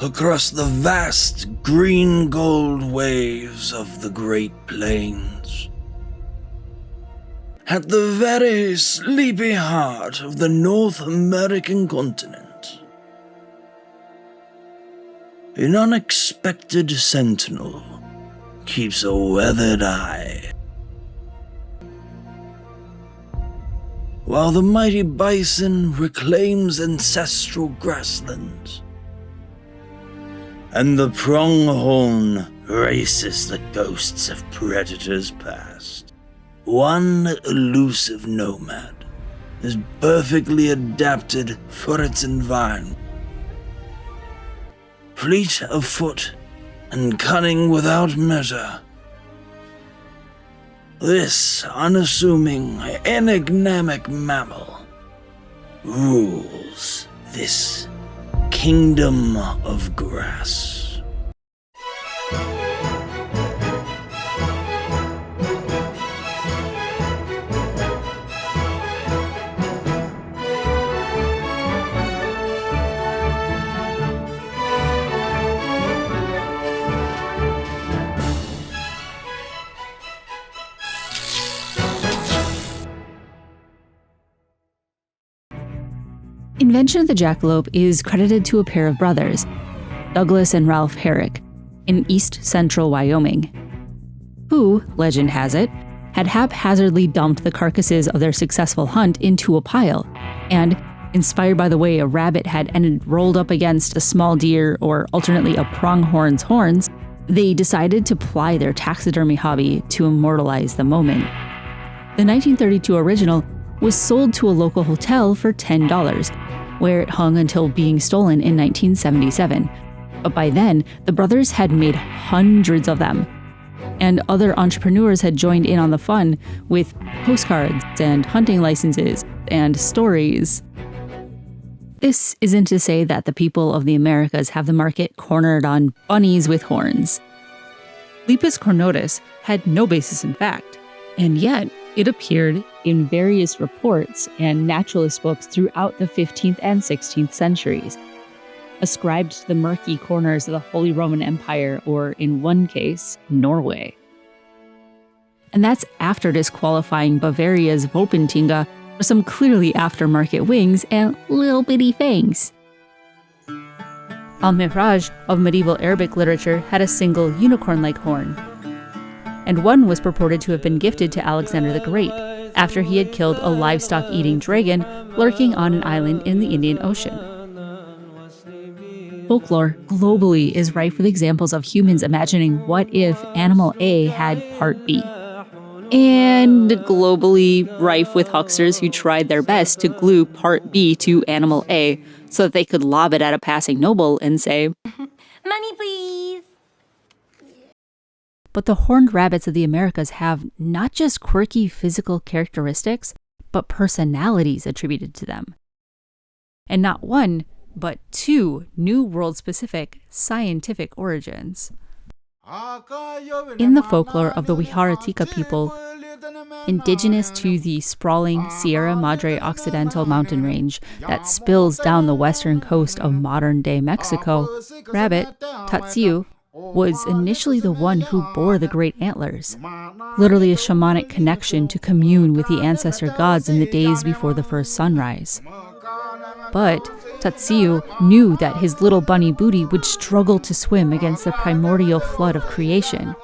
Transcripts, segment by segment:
across the vast green-gold waves of the Great Plains. At the very sleepy heart of the North American continent, an unexpected sentinel keeps a weathered eye. While the mighty bison reclaims ancestral grasslands, and the pronghorn races the ghosts of predators past, one elusive nomad is perfectly adapted for its environment. Fleet of foot and cunning without measure, this unassuming, enigmatic mammal rules this kingdom of grass. Invention of the jackalope is credited to a pair of brothers, Douglas and Ralph Herrick, in east central Wyoming, who, legend has it, had haphazardly dumped the carcasses of their successful hunt into a pile, and, inspired by the way a rabbit had ended rolled up against a small deer or alternately a pronghorn's horns, they decided to ply their taxidermy hobby to immortalize the moment. The 1932 original was sold to a local hotel for $10, where it hung until being stolen in 1977. But by then, the brothers had made hundreds of them, and other entrepreneurs had joined in on the fun with postcards and hunting licenses and stories. This isn't to say that the people of the Americas have the market cornered on bunnies with horns. Lepus cornutus had no basis in fact, and yet it appeared in various reports and naturalist books throughout the 15th and 16th centuries, ascribed to the murky corners of the Holy Roman Empire, or in one case, Norway. And that's after disqualifying Bavaria's Vopentinga for some clearly aftermarket wings and little bitty fangs. Al-Mihraj of medieval Arabic literature had a single unicorn-like horn, and one was purported to have been gifted to Alexander the Great after he had killed a livestock-eating dragon lurking on an island in the Indian Ocean. Folklore globally is rife with examples of humans imagining what if Animal A had Part B. And globally rife with hucksters who tried their best to glue Part B to Animal A so that they could lob it at a passing noble and say, "Money, please." But the horned rabbits of the Americas have not just quirky physical characteristics, but personalities attributed to them. And not one, but two New World-specific scientific origins. In the folklore of the Wiharatika people, indigenous to the sprawling Sierra Madre Occidental mountain range that spills down the western coast of modern-day Mexico, rabbit, Tatsiu, was initially the one who bore the great antlers, literally a shamanic connection to commune with the ancestor gods in the days before the first sunrise. But Tatsiu knew that his little bunny booty would struggle to swim against the primordial flood of creation,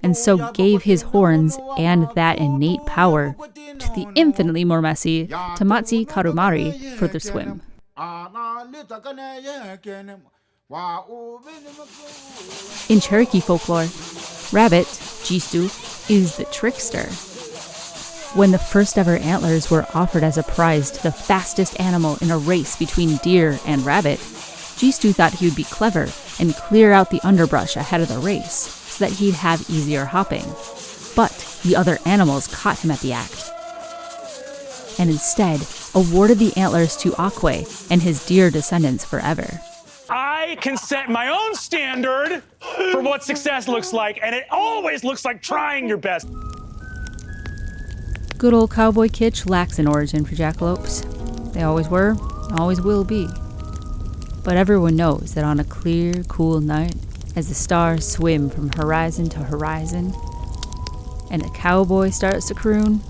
and so gave his horns and that innate power to the infinitely more messy Tamatsi Karumari for the swim. In Cherokee folklore, rabbit, Jistu, is the trickster. When the first ever antlers were offered as a prize to the fastest animal in a race between deer and rabbit, Jistu thought he would be clever and clear out the underbrush ahead of the race so that he'd have easier hopping. But the other animals caught him at the act, and instead awarded the antlers to Akwe and his deer descendants forever. I can set my own standard for what success looks like, and it always looks like trying your best. Good old cowboy kitsch lacks an origin for jackalopes. They always were, always will be. But everyone knows that on a clear, cool night, as the stars swim from horizon to horizon, and a cowboy starts to croon,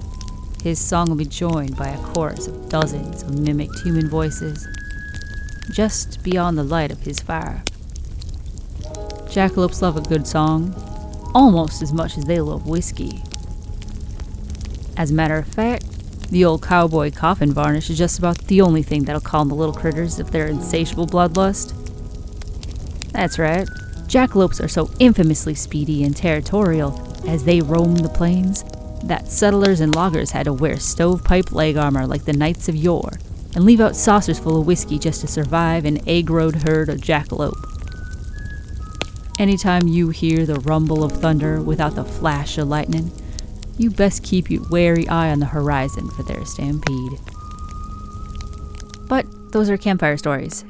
his song will be joined by a chorus of dozens of mimicked human voices, just beyond the light of his fire. Jackalopes love a good song, almost as much as they love whiskey. As a matter of fact, the old cowboy coffin varnish is just about the only thing that'll calm the little critters of their insatiable bloodlust. That's right, jackalopes are so infamously speedy and territorial as they roam the plains that settlers and loggers had to wear stovepipe leg armor like the knights of yore and leave out saucers full of whiskey just to survive an egg-road herd of jackalope. Anytime you hear the rumble of thunder without the flash of lightning, you best keep your wary eye on the horizon for their stampede. But those are campfire stories,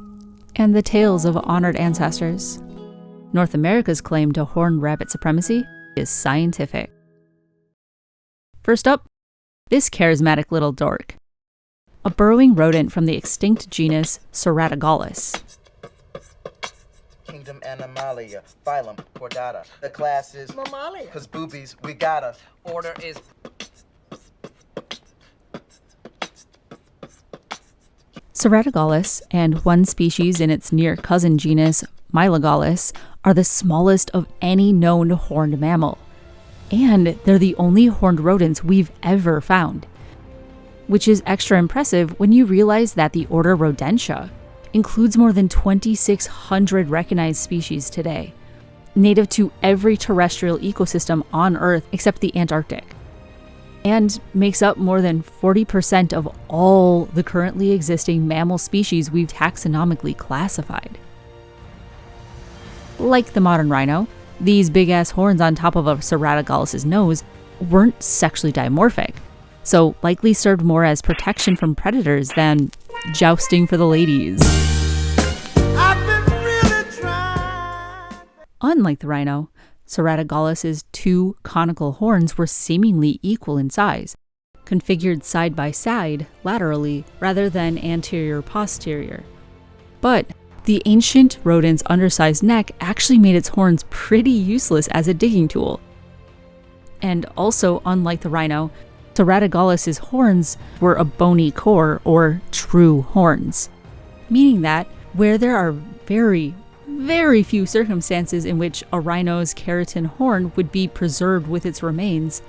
and the tales of honored ancestors. North America's claim to horned rabbit supremacy is scientific. First up, this charismatic little dork. A burrowing rodent from the extinct genus Ceratogallus. Kingdom Animalia, phylum Chordata. The class is Mammalia. Cause boobies, we gotta. Order is Ceratogallus and one species in its near cousin genus, Mylogallus, are the smallest of any known horned mammal. And they're the only horned rodents we've ever found. Which is extra impressive when you realize that the order Rodentia includes more than 2,600 recognized species today, native to every terrestrial ecosystem on Earth except the Antarctic, and makes up more than 40% of all the currently existing mammal species we've taxonomically classified. Like the modern rhino, these big-ass horns on top of a Ceratogallus' nose weren't sexually dimorphic, so likely served more as protection from predators than jousting for the ladies. Unlike the rhino, Ceratogallus' two conical horns were seemingly equal in size, configured side by side laterally rather than anterior-posterior. But the ancient rodent's undersized neck actually made its horns pretty useless as a digging tool. And also, unlike the rhino, Ceratogallus' horns were a bony core, or true horns, meaning that where there are very few circumstances in which a rhino's keratin horn would be preserved with its remains,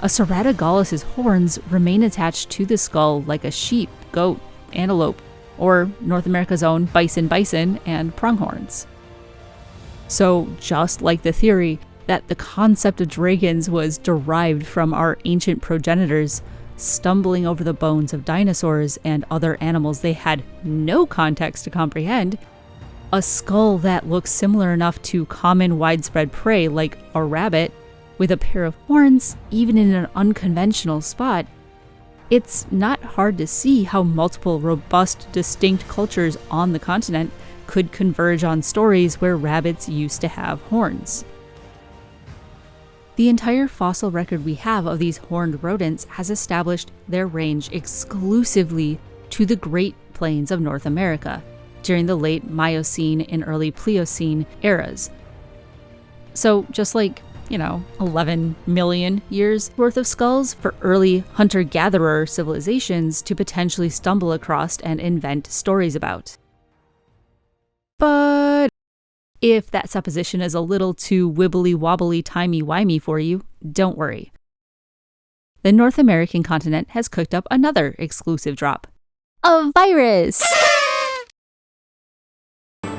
a Ceratogallus' horns remain attached to the skull like a sheep, goat, antelope, or North America's own bison, and pronghorns. So just like the theory that the concept of dragons was derived from our ancient progenitors stumbling over the bones of dinosaurs and other animals they had no context to comprehend, a skull that looks similar enough to common widespread prey like a rabbit with a pair of horns, even in an unconventional spot, it's not hard to see how multiple robust, distinct cultures on the continent could converge on stories where rabbits used to have horns. The entire fossil record we have of these horned rodents has established their range exclusively to the Great Plains of North America during the late Miocene and early Pliocene eras. So just like, 11 million years worth of skulls for early hunter-gatherer civilizations to potentially stumble across and invent stories about. But if that supposition is a little too wibbly-wobbly, timey-wimey for you, don't worry. The North American continent has cooked up another exclusive drop. A virus!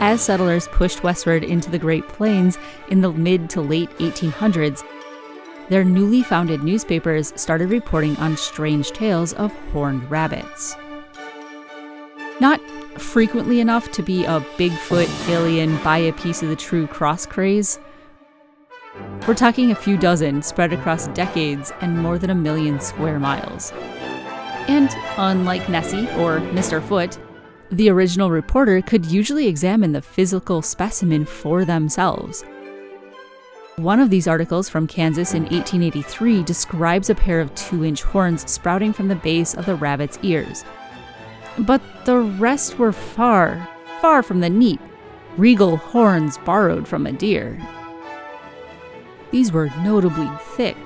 As settlers pushed westward into the Great Plains in the mid to late 1800s, their newly founded newspapers started reporting on strange tales of horned rabbits. Not frequently enough to be a Bigfoot alien buy a piece of the true cross craze. We're talking a few dozen spread across decades and more than 1 million square miles. And unlike Nessie or Mr. Foot, the original reporter could usually examine the physical specimen for themselves. One of these articles from Kansas in 1883 describes a pair of 2-inch horns sprouting from the base of the rabbit's ears. But the rest were far far from the neat, regal horns borrowed from a deer. These were notably thick,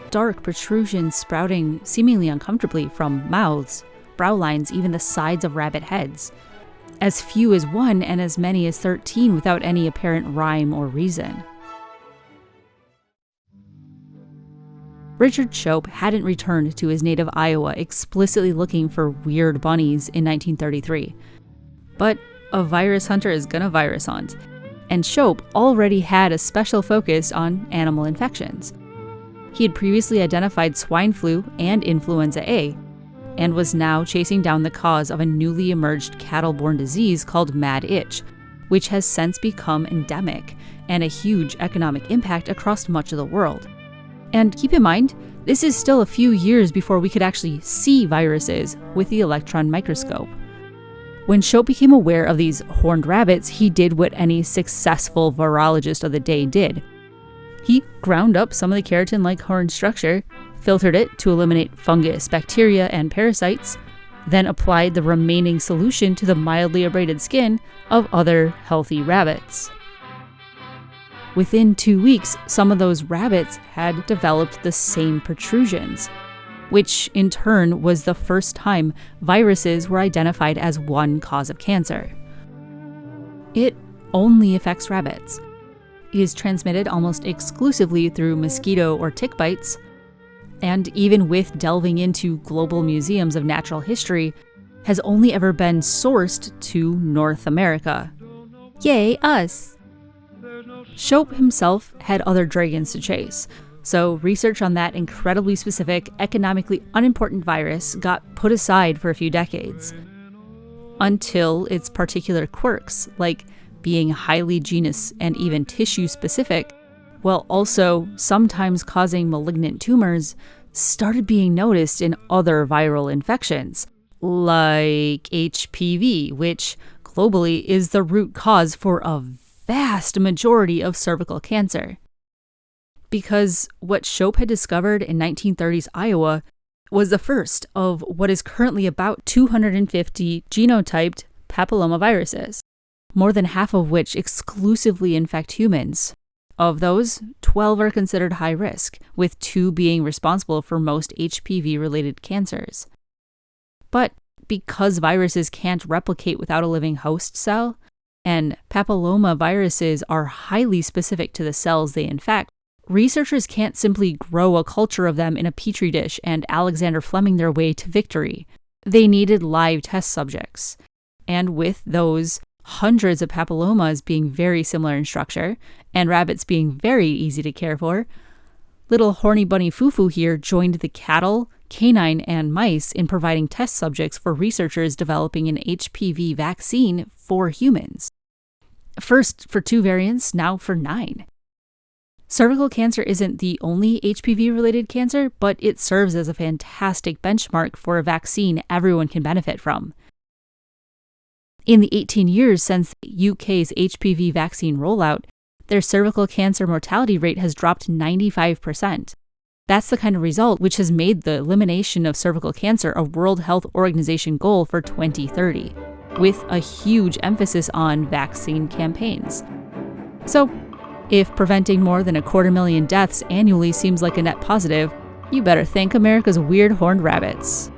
dark protrusions sprouting seemingly uncomfortably from mouths, brow lines, even the sides of rabbit heads. As few as 1 and as many as 13 without any apparent rhyme or reason. Richard Shope hadn't returned to his native Iowa explicitly looking for weird bunnies in 1933. But a virus hunter is gonna virus hunt, and Shope already had a special focus on animal infections. He had previously identified swine flu and influenza A, and was now chasing down the cause of a newly emerged cattle-borne disease called mad itch, which has since become endemic and a huge economic impact across much of the world. And keep in mind, this is still a few years before we could actually see viruses with the electron microscope. When Shope became aware of these horned rabbits, he did what any successful virologist of the day did. He ground up some of the keratin-like horn structure, filtered it to eliminate fungus, bacteria, and parasites, then applied the remaining solution to the mildly abraded skin of other healthy rabbits. Within 2 weeks, some of those rabbits had developed the same protrusions, which in turn was the first time viruses were identified as one cause of cancer. It only affects rabbits. It is transmitted almost exclusively through mosquito or tick bites, and even with delving into global museums of natural history, has only ever been sourced to North America. Yay, us! Shope himself had other dragons to chase, so research on that incredibly specific, economically unimportant virus got put aside for a few decades. Until its particular quirks, like being highly genus and even tissue-specific, while also sometimes causing malignant tumors, started being noticed in other viral infections, like HPV, which globally is the root cause for a vast majority of cervical cancer. Because what Shope had discovered in 1930s Iowa was the first of what is currently about 250 genotyped papillomaviruses, more than half of which exclusively infect humans. Of those, 12 are considered high risk, with 2 being responsible for most HPV-related cancers. But because viruses can't replicate without a living host cell, and papillomaviruses are highly specific to the cells they infect, researchers can't simply grow a culture of them in a petri dish and Alexander Fleming their way to victory. They needed live test subjects. And with those hundreds of papillomas being very similar in structure, and rabbits being very easy to care for, little horny bunny Fufu here joined the cattle, canine, and mice in providing test subjects for researchers developing an HPV vaccine for humans. First for 2 variants, now for 9. Cervical cancer isn't the only HPV-related cancer, but it serves as a fantastic benchmark for a vaccine everyone can benefit from. In the 18 years since the UK's HPV vaccine rollout, their cervical cancer mortality rate has dropped 95%. That's the kind of result which has made the elimination of cervical cancer a World Health Organization goal for 2030, with a huge emphasis on vaccine campaigns. So, if preventing more than 250,000 deaths annually seems like a net positive, you better thank America's weird horned rabbits.